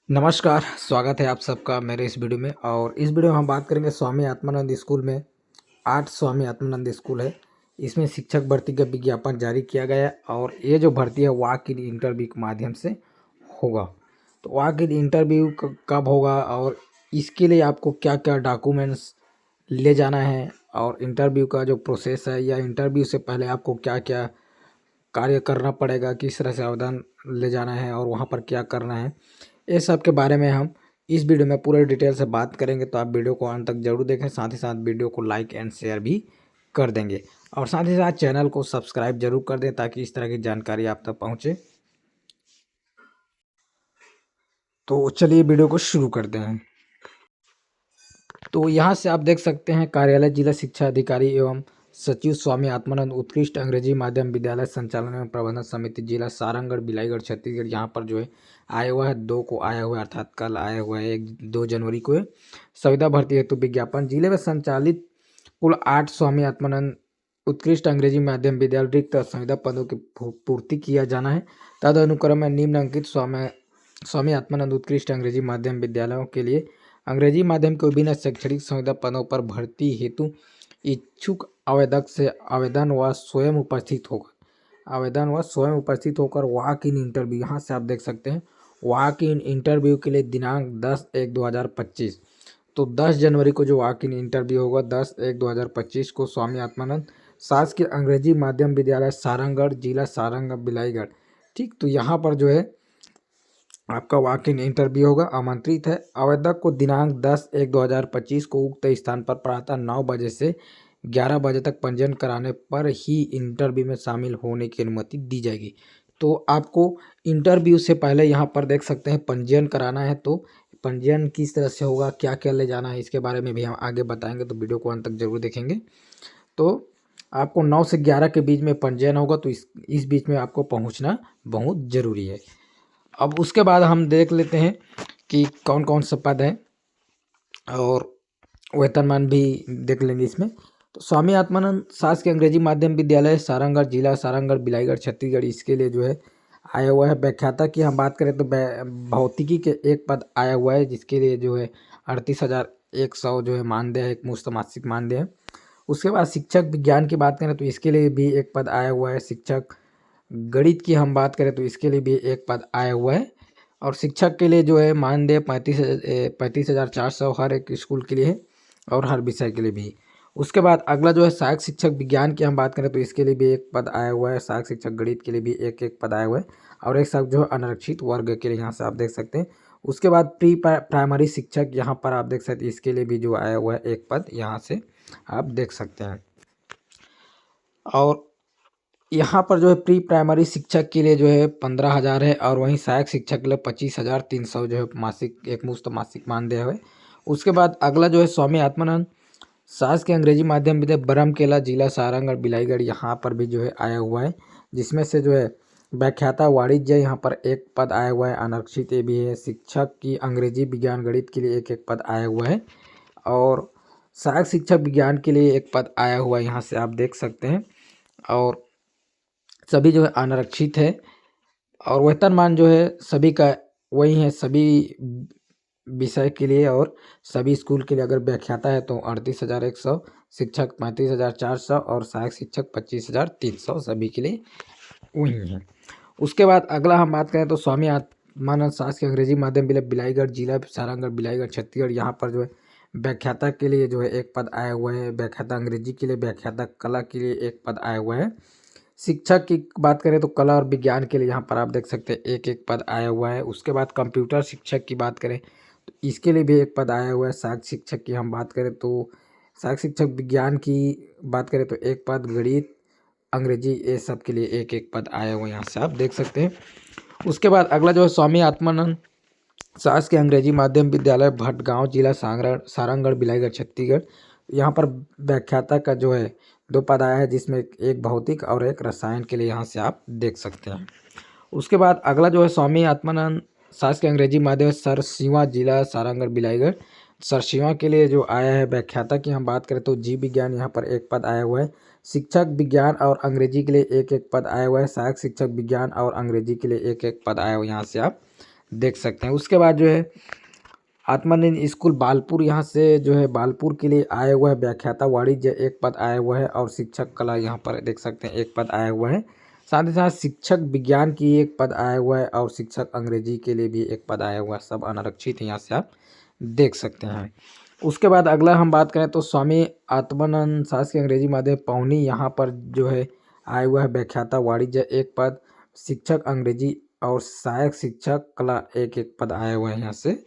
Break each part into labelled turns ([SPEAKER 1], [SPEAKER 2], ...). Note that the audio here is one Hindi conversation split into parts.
[SPEAKER 1] नमस्कार, स्वागत है आप सबका मेरे इस वीडियो में। और इस वीडियो में हम बात करेंगे स्वामी आत्मानंद स्कूल में। 8 स्वामी आत्मानंद स्कूल है, इसमें शिक्षक भर्ती का विज्ञापन जारी किया गया है और ये जो भर्ती है वॉक इन इंटरव्यू के माध्यम से होगा। तो वॉक इन इंटरव्यू कब होगा और इसके लिए आपको क्या क्या डॉक्यूमेंट्स ले जाना है और इंटरव्यू का जो प्रोसेस है या इंटरव्यू से पहले आपको क्या क्या कार्य करना पड़ेगा, किस तरह से आवेदन ले जाना है और वहाँ पर क्या करना है, ये सब के बारे में हम इस वीडियो में पूरे डिटेल से बात करेंगे। तो आप वीडियो को अंत तक जरूर देखें, साथ ही साथ वीडियो को लाइक एंड शेयर भी कर देंगे और साथ ही साथ चैनल को सब्सक्राइब जरूर कर दें ताकि इस तरह की जानकारी आप तक पहुँचे। तो चलिए वीडियो को शुरू करते हैं। तो यहाँ से आप देख सकते हैं कार्यालय जिला शिक्षा अधिकारी एवं सचिव स्वामी आत्मानंद उत्कृष्ट अंग्रेजी माध्यम विद्यालय संचालन एवं प्रबंधन समिति जिला सारंगढ़ बिलाईगढ़ छत्तीसगढ़, यहाँ पर जो है आया हुआ है 2 को आया हुआ है, अर्थात कल आया हुआ है 2 जनवरी को है। संविदा भर्ती हेतु विज्ञापन। जिले में संचालित कुल 8 स्वामी आत्मानंद उत्कृष्ट अंग्रेजी माध्यम विद्यालय रिक्त संविदा पदों की पूर्ति किया जाना है। तद अनुक्रम में निम्नलिखित स्वामी आत्मानंद उत्कृष्ट अंग्रेजी माध्यम विद्यालयों के लिए अंग्रेजी माध्यम के विभिन्न शैक्षणिक संविदा पदों पर भर्ती हेतु इच्छुक आवेदक से आवेदन व स्वयं उपस्थित होकर वॉक इन इंटरव्यू, यहाँ से आप देख सकते हैं वॉक इन इंटरव्यू के लिए दिनांक 10/1/2025। तो 10 जनवरी को जो वॉक इन इंटरव्यू होगा 10/1/2025 को स्वामी आत्मानंद शासकीय अंग्रेजी माध्यम विद्यालय सारंगढ़, जिला सारंगढ़ बिलाईगढ़। ठीक, तो यहाँ पर जो है आपका वॉक इन इंटरव्यू होगा। आमंत्रित है आवेदक को दिनांक 10/1/2025 को उक्त स्थान पर प्रातः 9 बजे से 11 बजे तक पंजीयन कराने पर ही इंटरव्यू में शामिल होने की अनुमति दी जाएगी। तो आपको इंटरव्यू से पहले यहाँ पर देख सकते हैं पंजीयन कराना है। तो पंजीयन किस तरह से होगा, क्या क्या ले जाना है, इसके बारे में भी हम आगे बताएंगे, तो वीडियो को अंत तक जरूर देखेंगे। तो आपको 9 से 11 के बीच में पंजीयन होगा, तो इस बीच में आपको पहुँचना बहुत ज़रूरी है। अब उसके बाद हम देख लेते हैं कि कौन कौन सा पद है और वेतनमान भी देख लेंगे इसमें। तो स्वामी आत्मानंद शासकीय अंग्रेजी माध्यम विद्यालय सारंगढ़, जिला सारंगढ़ बिलाईगढ़ छत्तीसगढ़, इसके लिए जो है आया हुआ है। व्याख्याता की हम बात करें तो भौतिकी के एक पद आया हुआ है, जिसके लिए जो है 38,100 जो है मानदेय है, एक मुश्त मासिक मानदेय है। उसके बाद शिक्षक विज्ञान की बात करें तो इसके लिए भी एक पद आया हुआ है। शिक्षक गणित की हम बात करें तो इसके लिए भी एक पद आया हुआ है और शिक्षक के लिए जो है मानदेय 35,400 हर एक स्कूल के लिए है और हर विषय के लिए भी। उसके बाद अगला जो है सहायक शिक्षक विज्ञान की हम बात करें तो इसके लिए भी एक पद आया हुआ है। सहायक शिक्षक गणित के लिए भी एक पद आया हुआ है और एक साथ जो है अनारक्षित वर्ग के लिए, यहाँ से आप देख सकते हैं। उसके बाद प्री प्राइमरी शिक्षक, यहाँ पर आप देख सकते हैं इसके लिए भी जो आया हुआ है एक पद, यहाँ से आप देख सकते हैं। और यहाँ पर जो है प्री प्राइमरी शिक्षक के लिए जो है 15,000 है और वहीं सहायक शिक्षक के लिए 25,300 जो है मासिक, एक मुश्त मासिक मानदेय है। उसके बाद अगला जो है स्वामी आत्मानंद शासकीय अंग्रेजी माध्यम विद्यालय बरमकेला, जिला सारंगढ़ बिलाईगढ़, यहाँ पर भी जो है आया हुआ है, जिसमें से जो है व्याख्याता वाणिज्य, यहाँ पर एक पद आया हुआ है, अनारक्षित ये भी है। शिक्षक की अंग्रेजी विज्ञान गणित के लिए एक पद आया हुआ है और सहायक शिक्षक विज्ञान के लिए एक पद आया हुआ है, यहाँ से आप देख सकते हैं। और सभी जो है अनारक्षित है और वेतनमान जो है सभी का वही है, सभी विषय के लिए और सभी स्कूल के लिए। अगर व्याख्याता है तो 38,100, शिक्षक 35,400 और सहायक शिक्षक 25,300, सभी के लिए वही है। उसके बाद अगला हम बात करें तो स्वामी आत्मानंद शासकीय अंग्रेजी माध्यम विद्यालय बिलाईगढ़, जिला सारंगढ़ बिलाईगढ़ छत्तीसगढ़, यहाँ पर जो है व्याख्याता के लिए जो है एक पद आया हुआ है। व्याख्याता अंग्रेजी के लिए, व्याख्याता कला के लिए एक पद आया हुआ है। शिक्षक की बात करें तो कला और विज्ञान के लिए यहाँ पर आप देख सकते हैं एक पद आया हुआ है। उसके बाद कंप्यूटर शिक्षक की बात करें तो इसके लिए भी एक पद आया हुआ है। सहायक शिक्षक की हम बात करें तो सहायक शिक्षक विज्ञान की बात करें तो एक पद, गणित, अंग्रेजी, ये सब के लिए एक पद आया हुआ है, यहाँ से आप देख सकते हैं। उसके बाद अगला जो है स्वामी आत्मानंद शासकीय अंग्रेजी माध्यम विद्यालय भटगांव, जिला सारंगढ़ बिलाईगढ़ छत्तीसगढ़, यहाँ पर व्याख्याता का जो है 2 पद आया है, जिसमें एक भौतिक और एक रसायन के लिए, यहाँ से आप देख सकते हैं। उसके बाद अगला जो है स्वामी आत्मानंद शासकीय अंग्रेजी माध्यम सरसीवा, जिला सारंगढ़ बिलाईगढ़, सरसीवा के लिए जो आया है। व्याख्याता की हम बात करें तो जीव विज्ञान, यहाँ पर एक पद आया हुआ है। शिक्षक विज्ञान और अंग्रेजी के लिए एक पद आया हुआ है। सहायक शिक्षक विज्ञान और अंग्रेजी के लिए एक पद आया हुआ है, यहाँ से आप देख सकते हैं। उसके बाद जो है आत्मानंद स्कूल बालपुर, यहाँ से जो है बालपुर के लिए आया हुआ है व्याख्याता वाणिज्य एक पद आया हुआ है, और शिक्षक कला यहाँ पर देख सकते हैं एक पद आया हुआ है। साथ ही साथ शिक्षक विज्ञान की एक पद आया हुआ है, और शिक्षक अंग्रेजी के लिए भी एक पद आया हुआ है। सब अनारक्षित है, यहाँ से आप देख सकते हैं। उसके बाद अगला हम बात करें तो स्वामी आत्मानंद शासकीय अंग्रेजी माध्यम पौनी, यहाँ पर जो है आया हुआ है व्याख्याता वाणिज्य एक पद, शिक्षक अंग्रेजी और सहायक शिक्षक कला एक एक पद आया हुआ है, यहाँ से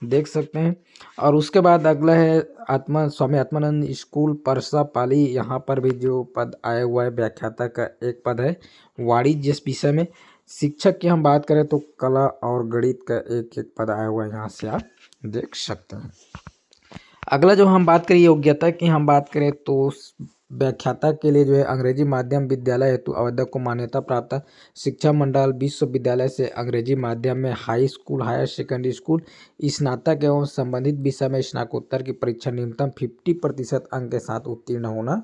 [SPEAKER 1] देख सकते हैं। और उसके बाद अगला है स्वामी आत्मानंद स्कूल परसा पाली, यहाँ पर भी जो पद आया हुआ है व्याख्याता का एक पद है वाणिज्य विषय में। शिक्षक की हम बात करें तो कला और गणित का एक एक पद आया हुआ है, यहाँ से आप देख सकते हैं। अगला जो हम बात करें योग्यता की हम बात करें तो व्याख्याता के लिए जो है अंग्रेजी माध्यम विद्यालय हेतु आवेदक को मान्यता प्राप्त शिक्षा मंडल विश्वविद्यालय से अंग्रेजी माध्यम में high school higher secondary school स्नातक एवं संबंधित विषय में स्नातकोत्तर की परीक्षा न्यूनतम 50% अंक के साथ उत्तीर्ण होना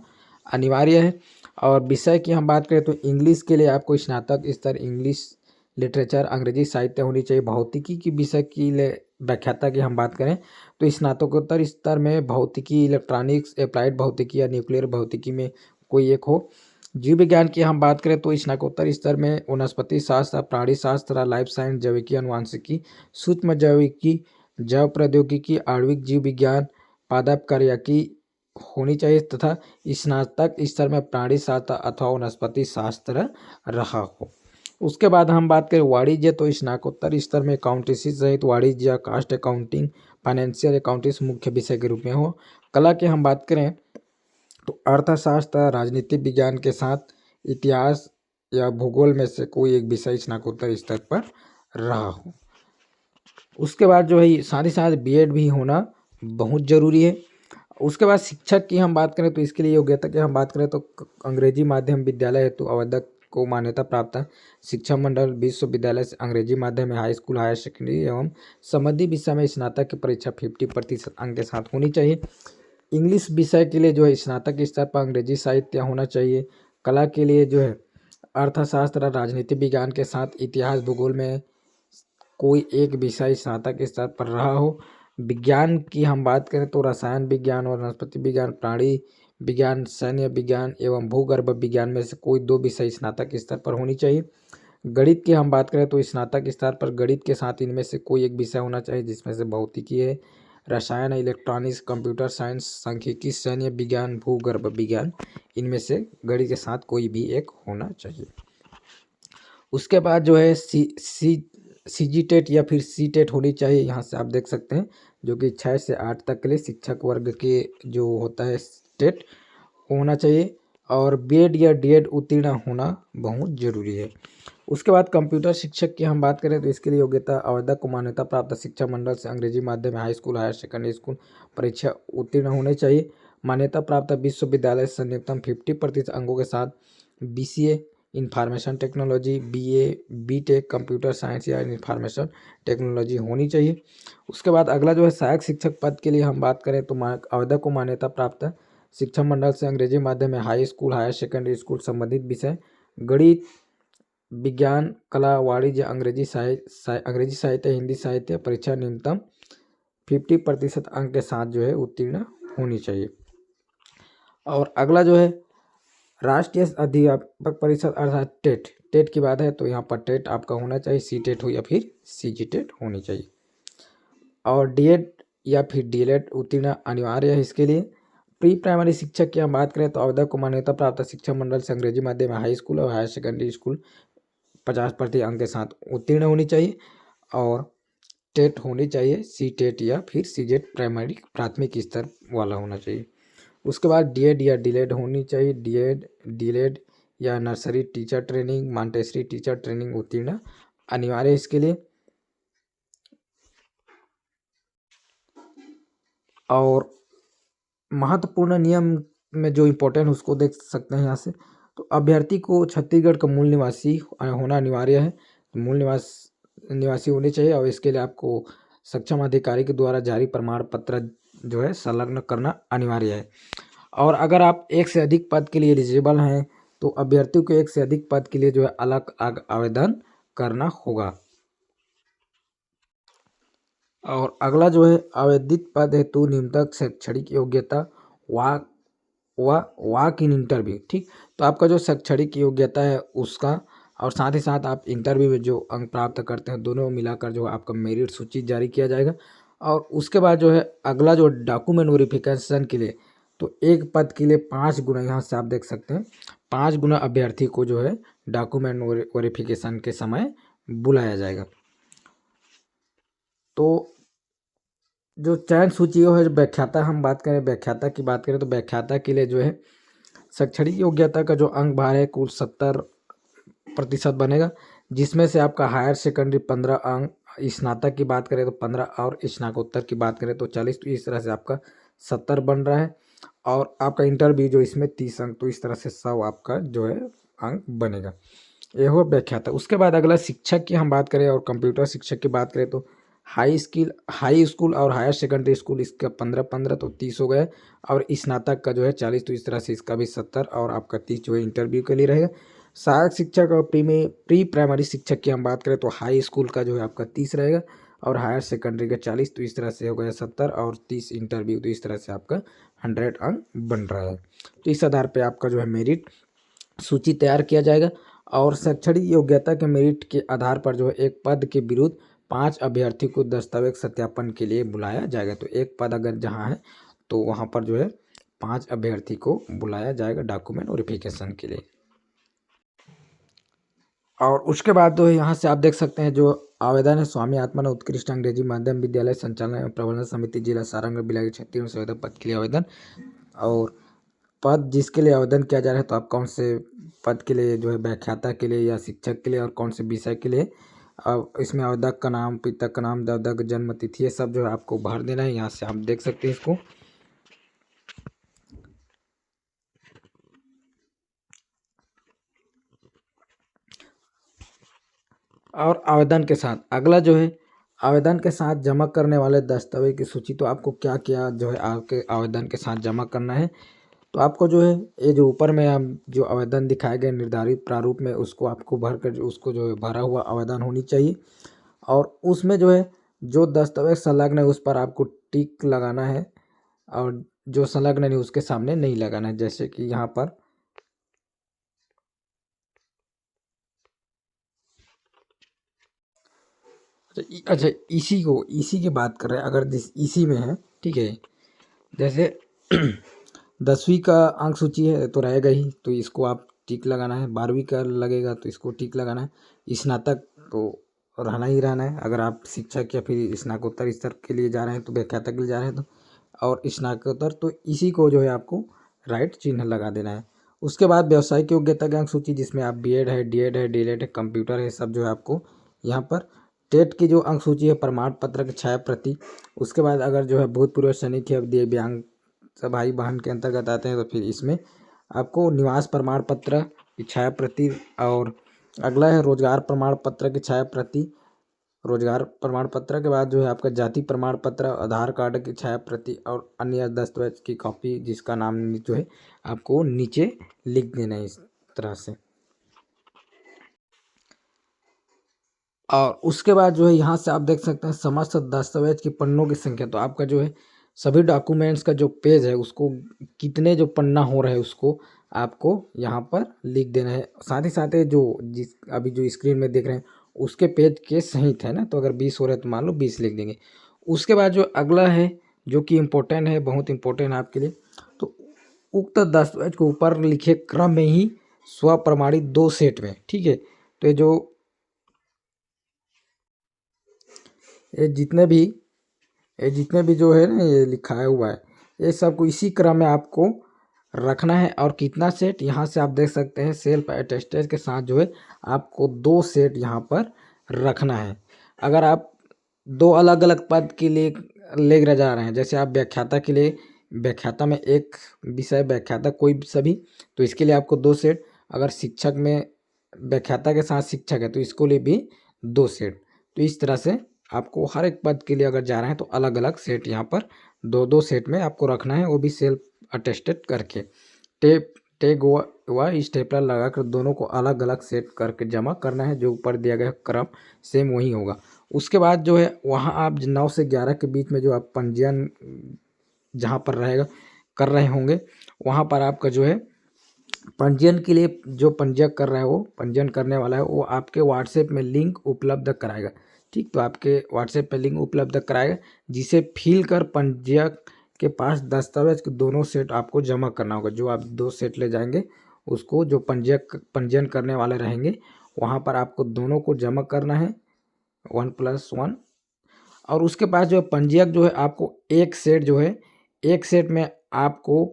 [SPEAKER 1] अनिवार्य है। और विषय की हम बात करें तो इंग्लिश के लिए आपको स्नातक स्तर इंग्लिश लिटरेचर अंग्रेजी साहित्य होनी चाहिए। भौतिकी की विषय की व्याख्याता की हम बात करें तो स्नातकोत्तर स्तर में भौतिकी इलेक्ट्रॉनिक्स अप्लाइड भौतिकी या न्यूक्लियर भौतिकी में कोई एक हो। जीव विज्ञान की हम बात करें तो स्नातकोत्तर स्तर में वनस्पति शास्त्र प्राणी शास्त्र लाइफ साइंस जैविकी अनुवांशिकी सूक्ष्म जैविकी जैव प्रौद्योगिकी आणविक जीव विज्ञान पादप कार्याकी होनी चाहिए, तथा स्नातक स्तर में प्राणी शास्त्र अथवा वनस्पति शास्त्र रहा हो। उसके बाद हम बात करें वाणिज्य तो स्नातकोत्तर स्तर में अकाउंटेंसी सहित वाणिज्य कास्ट अकाउंटिंग फाइनेंशियल अकाउंटिंग मुख्य विषय के रूप में हो। कला की हम बात करें तो अर्थशास्त्र राजनीतिक विज्ञान के साथ इतिहास या भूगोल में से कोई एक विषय स्नातकोत्तर स्तर पर रहा हो। उसके बाद जो है साथ ही साथ बीएड भी होना बहुत ज़रूरी है। उसके बाद शिक्षक की हम बात करें तो इसके लिए योग्यता की हम बात करें तो अंग्रेजी माध्यम विद्यालय हेतु आवेदक को मान्यता प्राप्त है शिक्षा मंडल विश्वविद्यालय से अंग्रेजी माध्यम में हाई स्कूल हायर सेकेंडरी एवं संबंधित विषय में स्नातक की परीक्षा 50% अंक के साथ होनी चाहिए। इंग्लिश विषय के लिए जो है स्नातक स्तर पर अंग्रेजी साहित्य होना चाहिए। कला के लिए जो है अर्थशास्त्र राजनीतिक विज्ञान के साथ इतिहास भूगोल में कोई एक विषय स्नातक स्तर पर रहा हो। विज्ञान की हम बात करें तो रसायन विज्ञान और वनस्पति विज्ञान प्राणी विज्ञान सैन्य विज्ञान एवं भूगर्भ विज्ञान में से कोई 2 विषय स्नातक स्तर पर होनी चाहिए। गणित की हम बात करें तो स्नातक स्तर पर गणित के साथ इनमें से कोई एक विषय होना चाहिए, जिसमें से भौतिकी है रसायन इलेक्ट्रॉनिक्स कंप्यूटर साइंस सांख्यिकी सैन्य विज्ञान भूगर्भ विज्ञान, इनमें से गणित के साथ कोई भी एक होना चाहिए। उसके बाद जो है सीजीटेट या फिर सीटेट होनी चाहिए, यहाँ से आप देख सकते हैं, जो कि 6 से 8 तक के लिए शिक्षक वर्ग के जो होता है टेट होना चाहिए। और बीएड या डीएड उत्तीर्ण होना बहुत जरूरी है। उसके बाद कंप्यूटर शिक्षक की हम बात करें तो इसके लिए योग्यता आवेदक को मान्यता प्राप्त शिक्षा मंडल से अंग्रेजी माध्यम में high school higher secondary school परीक्षा उत्तीर्ण होने चाहिए। मान्यता प्राप्त विश्वविद्यालय से न्यूनतम 50% अंकों के साथ BCA information technology BA BTech computer science या इंफॉर्मेशन टेक्नोलॉजी होनी चाहिए। उसके बाद अगला जो है सहायक शिक्षक पद के लिए हम बात करें तो आवेदक को मान्यता प्राप्त है शिक्षा मंडल से अंग्रेजी माध्यम में high school higher secondary school संबंधित विषय गणित विज्ञान कला वाणिज्य अंग्रेजी साहित्य हिंदी साहित्य परीक्षा न्यूनतम 50% अंक के साथ जो है उत्तीर्ण होनी चाहिए। और अगला जो है राष्ट्रीय अध्यापक परिषद अर्थात टेट की बात है तो यहाँ पर टेट आपका होना चाहिए, सी टेट हो या फिर सीजी टेट होनी चाहिए। और डीएड या फिर डीएलएड उत्तीर्ण अनिवार्य है इसके लिए। प्री प्राइमरी शिक्षक की हम बात करें तो आवेदक को मान्यता प्राप्त शिक्षा मंडल से अंग्रेजी माध्यम में हाई स्कूल और हायर सेकेंडरी स्कूल 50% अंक के साथ उत्तीर्ण होनी चाहिए। और टेट होनी चाहिए, सी टेट या फिर सीजेट प्राइमरी प्राथमिक स्तर वाला होना चाहिए। उसके बाद डीएड या डीलेड होनी चाहिए, डीलेड या nursery teacher training Montessori teacher training उत्तीर्ण अनिवार्य है इसके लिए। और महत्वपूर्ण नियम में जो इम्पोर्टेंट उसको देख सकते हैं यहाँ से, तो अभ्यर्थी को छत्तीसगढ़ का मूल निवासी होना अनिवार्य है, मूल निवासी होने चाहिए। और इसके लिए आपको सक्षम अधिकारी के द्वारा जारी प्रमाण पत्र जो है संलग्न करना अनिवार्य है। और अगर आप एक से अधिक पद के लिए एलिजिबल हैं तो अभ्यर्थियों को एक से अधिक पद के लिए जो है अलग आवेदन करना होगा। और अगला जो है आवेदित पद हेतु न्यूनतम शैक्षणिक योग्यता वाक वाक इन इंटरव्यू। ठीक, तो आपका जो शैक्षणिक योग्यता है उसका और साथ ही साथ आप इंटरव्यू में जो अंक प्राप्त करते हैं दोनों मिलाकर जो आपका मेरिट सूची जारी किया जाएगा। और उसके बाद जो है अगला जो डॉक्यूमेंट वेरिफिकेशन के लिए, तो एक पद के लिए 5 गुना, यहाँ से आप देख सकते हैं 5 गुना अभ्यर्थी को जो है डॉक्यूमेंट वेरिफिकेशन के समय बुलाया जाएगा। तो जो चयन सूची है, जो व्याख्याता हम बात करें, व्याख्याता की बात करें तो व्याख्याता के लिए जो है शैक्षणिक योग्यता का जो अंक भार है कुल 70% बनेगा, जिसमें से आपका हायर सेकेंडरी 15 अंक, स्नातक की बात करें तो 15 और स्नातकोत्तर की बात करें तो 40, तो इस तरह से आपका 70 बन रहा है। और आपका इंटरव्यू जो इसमें 30 अंक, तो इस तरह से 100 आपका जो है अंक बनेगा। ये हो व्याख्याता। उसके बाद अगला शिक्षक की हम बात करें और कंप्यूटर शिक्षक की बात करें तो हाई स्कूल और हायर सेकेंडरी स्कूल इसका 15-15 तो 30 हो गए, और स्नातक का जो है 40, तो इस तरह से इसका भी 70 और आपका 30 जो है इंटरव्यू के लिए रहेगा। सहायक शिक्षक और प्री प्राइमरी शिक्षक की हम बात करें तो हाई स्कूल का जो है आपका 30 रहेगा और हायर सेकेंडरी का 40, तो इस तरह से हो गया 70 और 30 इंटरव्यू, तो इस तरह से आपका 100 अंक बन रहा है। तो इस आधार पर आपका जो है मेरिट सूची तैयार किया जाएगा और शैक्षणिक योग्यता के मेरिट के आधार पर जो है एक पद के विरुद्ध 5 अभ्यर्थी को दस्तावेज सत्यापन के लिए बुलाया जाएगा। तो एक पद अगर जहाँ है तो वहाँ पर जो है 5 अभ्यर्थी को बुलाया जाएगा डॉक्यूमेंट वेरिफिकेशन के लिए। और उसके बाद जो है यहाँ से आप देख सकते हैं जो आवेदन है, स्वामी आत्मानंद उत्कृष्ट अंग्रेजी माध्यम विद्यालय संचालन एवं प्रबंधन समिति जिला सारंग बिलारी छत्तीसगढ़ से आवेदन पद के लिए आवेदन, और पद जिसके लिए आवेदन किया जा रहा है तो आप कौन से पद के लिए जो है व्याख्याता के लिए या शिक्षक के लिए और कौन से विषय के लिए, अब इसमें आवेदक का नाम, पिता का नाम, आवेदक जन्म तिथि, ये सब जो है आपको भर देना है। यहाँ से आप देख सकते हैं इसको। और आवेदन के साथ अगला जो है आवेदन के साथ जमा करने वाले दस्तावेज की सूची, तो आपको क्या क्या जो है आपके आवेदन के साथ जमा करना है, तो आपको जो है ये जो ऊपर में हम जो आवेदन दिखाए गए निर्धारित प्रारूप में उसको आपको भर कर उसको जो है भरा हुआ आवेदन होनी चाहिए। और उसमें जो है जो दस्तावेज संलग्न है उस पर आपको टिक लगाना है और जो संलग्न नहीं उसके सामने नहीं लगाना है। जैसे कि यहाँ पर अच्छा इसी की बात कर रहे हैं, अगर इसी में है, ठीक है, जैसे 10वीं का अंक सूची है तो रहेगा ही, तो इसको आप टिक लगाना है। 12वीं का लगेगा तो इसको टिक लगाना है। स्नातक तो रहना ही रहना है, अगर आप शिक्षक या फिर स्नातकोत्तर स्तर के लिए जा रहे हैं तो व्याख्याता के लिए जा रहे हैं तो, और स्नातकोत्तर तो इसी को जो है आपको राइट चिन्ह लगा देना है। उसके बाद व्यवसायिक योग्यता की अंक सूची जिसमें आप बीएड है, डीएड है, डीएलएड है, कंप्यूटर है, सब जो है आपको यहाँ पर टेट की जो अंक सूची है, प्रमाण पत्र की छाया प्रति। उसके बाद अगर जो है भूतपूर्व सैनिक है, दिव्यांग सब भाई बहन के अंतर्गत आते हैं तो फिर इसमें आपको निवास प्रमाण पत्र की छाया प्रति, और अगला है रोजगार प्रमाण पत्र की छाया प्रति। रोजगार प्रमाण पत्र के बाद जो है आपका जाति प्रमाण पत्र, आधार कार्ड की छाया प्रति और अन्य दस्तावेज की कॉपी जिसका नाम जो है आपको नीचे लिख देना है इस तरह से। और उसके बाद जो है यहाँ से आप देख सकते हैं समस्त दस्तावेज की पन्नों की संख्या, तो आपका जो है सभी डॉक्यूमेंट्स का जो पेज है उसको कितने जो पन्ना हो रहा है उसको आपको यहाँ पर लिख देना है। साथ ही साथ जो जिस अभी जो स्क्रीन में देख रहे हैं उसके पेज के सहित है ना, तो अगर 20 हो रहा है तो मान लो 20 लिख देंगे। उसके बाद जो अगला है जो कि इम्पोर्टेंट है, बहुत इम्पोर्टेंट है आपके लिए, तो उक्त दस्तावेज को ऊपर लिखे क्रम में ही स्वप्रमाणित 2 सेट में, ठीक है, तो ये जितने भी जो है ना ये लिखाया हुआ है ये सबको इसी क्रम में आपको रखना है। और कितना सेट यहाँ से आप देख सकते हैं सेल्फ अटेस्टेड के साथ जो है आपको 2 सेट यहाँ पर रखना है। अगर आप 2 अलग अलग पद के लिए ले जा रहे हैं, जैसे आप व्याख्याता के लिए व्याख्याता में एक विषय व्याख्याता कोई सभी, तो इसके लिए आपको 2 सेट। अगर शिक्षक में व्याख्याता के साथ शिक्षक है तो इसको लिए भी 2 सेट। तो इस तरह से आपको हर एक पद के लिए अगर जा रहे हैं तो अलग अलग सेट यहाँ पर 2-2 सेट में आपको रखना है, वो भी सेल्फ अटेस्टेड करके। टैग व स्टेपलर लगाकर दोनों को अलग अलग सेट करके जमा करना है। जो ऊपर दिया गया क्रम सेम वही होगा। उसके बाद जो है वहाँ आप 9 से 11 के बीच में जो आप पंजीयन जहाँ पर रहेगा कर रहे होंगे, वहाँ पर आपका जो है पंजीयन के लिए जो पंजीयक कर रहा है, वो पंजीयन करने वाला है, वो आपके व्हाट्सएप में लिंक उपलब्ध कराएगा। ठीक, तो आपके व्हाट्सएप पे लिंक उपलब्ध कराएगा, जिसे फिल कर पंजीयक के पास दस्तावेज के दोनों सेट आपको जमा करना होगा। जो आप 2 सेट ले जाएंगे, उसको जो पंजीयन करने वाले रहेंगे, वहाँ पर आपको दोनों को जमा करना है 1+1। और उसके पास जो है पंजीयक जो है आपको एक सेट जो है, एक सेट में आपको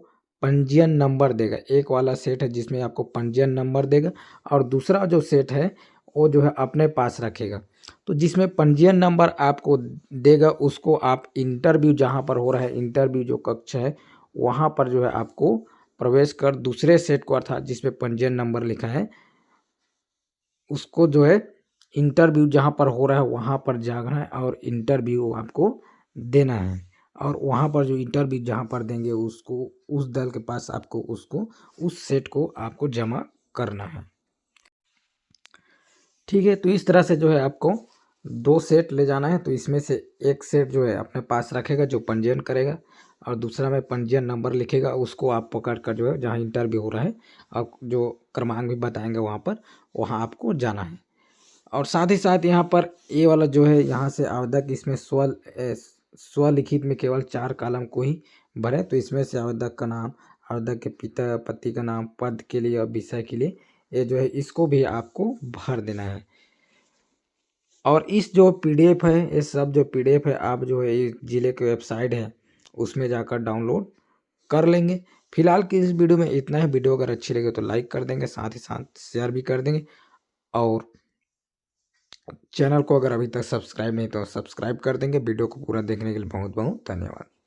[SPEAKER 1] पंजीयन नंबर देगा। एक वाला सेट है जिसमें आपको पंजीयन नंबर देगा, और दूसरा जो सेट है वो जो है अपने पास रखेगा। तो जिसमें पंजीयन नंबर आपको देगा, उसको आप इंटरव्यू जहाँ पर हो रहा है, इंटरव्यू जो कक्ष है, वहाँ पर जो है आपको प्रवेश कर दूसरे सेट को, अर्थात जिसमें पंजीयन नंबर लिखा है, उसको जो है इंटरव्यू जहाँ पर हो रहा है वहाँ पर जाना है और इंटरव्यू आपको देना है। और वहाँ पर जो इंटरव्यू जहाँ पर देंगे, उसको उस दल के पास आपको उसको उस सेट को आपको जमा करना है। ठीक है, तो इस तरह से जो है आपको 2 सेट ले जाना है। तो इसमें से एक सेट जो है अपने पास रखेगा जो पंजीयन करेगा, और दूसरा में पंजीयन नंबर लिखेगा, उसको आप पकड़ कर जो है जहाँ इंटरव्यू हो रहा है, और जो क्रमांक भी बताएंगे वहाँ आपको जाना है। और साथ ही साथ यहाँ पर ये वाला जो है, यहाँ से आवेदक इसमें स्वलिखित में केवल 4 कॉलम को ही भरे। तो इसमें से आवेदक का नाम, आवेदक के पिता पति का नाम, पद के लिए और विषय के लिए, ये जो है इसको भी आपको भर देना है। और इस जो PDF है, ये सब जो PDF है, आप जो है इस जिले के वेबसाइट है उसमें जाकर डाउनलोड कर लेंगे। फिलहाल की इस वीडियो में इतना है। वीडियो अगर अच्छी लगे तो लाइक कर देंगे, साथ ही साथ शेयर भी कर देंगे, और चैनल को अगर अभी तक सब्सक्राइब नहीं तो सब्सक्राइब कर देंगे। वीडियो को पूरा देखने के लिए बहुत बहुत धन्यवाद।